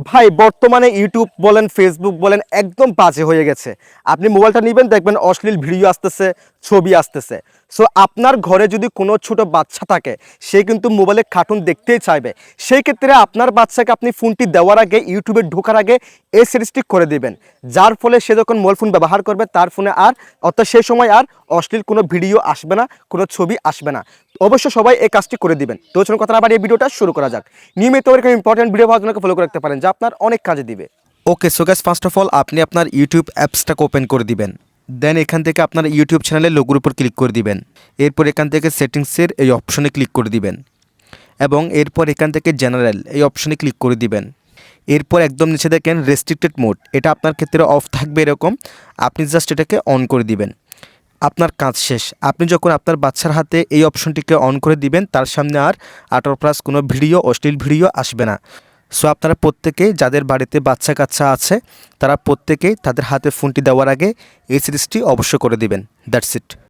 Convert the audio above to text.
ভাই বর্তমানে ইউটিউব বলেন ফেসবুক বলেন একদম বাজে হয়ে গেছে। আপনি মোবাইলটা নেবেন দেখবেন অশ্লীল ভিডিও আসতেছে, ছবি আসতেছে। সো আপনার ঘরে যদি কোনো ছোট বাচ্চা থাকে সে কিন্তু মোবাইলে কার্টুন দেখতেই চাইবে। সেই ক্ষেত্রে আপনার বাচ্চাকে আপনি ফোনটি দেওয়ার আগে ইউটিউবে ঢোকার আগে এই সেটিংসটি করে দিবেন, যার ফলে সে যখন মোবাইল ফোন ব্যবহার করবে তার ফোনে আর অর্থাৎ সেই সময় আর অশ্লীল কোনো ভিডিও আসবে না, কোনো ছবি আসবে না। অবশ্য সবাই এই কাজটি করে দিবেন। তো চলুন কথা না বাড়িয়ে ভিডিওটা শুরু করা যাক। নিয়মিত এরকম ইম্পর্টেন্ট ভিডিও পাওয়ার জন্য ফলো করে রাখতে পারেন, যা আপনার অনেক কাজে দিবে। Okay, so guys, first of all আপনি আপনার ইউটিউব অ্যাপসটাকে ওপেন করে দিবেন। দেন এখান থেকে আপনার ইউটিউব চ্যানেলের লোগোর উপর ক্লিক করে দিবেন। এরপর এখান থেকে সেটিংসের এই অপশনে ক্লিক করে দিবেন এবং এরপর এখান থেকে জেনারেল এই অপশনে ক্লিক করে দিবেন। এরপর একদম নিচে দেখেন রেস্ট্রিক্টেড মোড, এটা আপনার ক্ষেত্রে অফ থাকবে এরকম। আপনি জাস্ট এটাকে অন করে দিবেন। আপনার কাজ শেষ। আপনি যখন আপনার বাচ্চার হাতে এই অপশনটিকে অন করে দিবেন তার সামনে আর 18+ কোনো ভিডিও, অশ্লীল ভিডিও আসবে না। সো আপনারা প্রত্যেকেই যাদের বাড়িতে বাচ্চা কাচ্চা আছে তারা প্রত্যেকেই তাদের হাতে ফোনটি দেওয়ার আগে এই সিরিজটি অবশ্য করে দিবেন। That's it.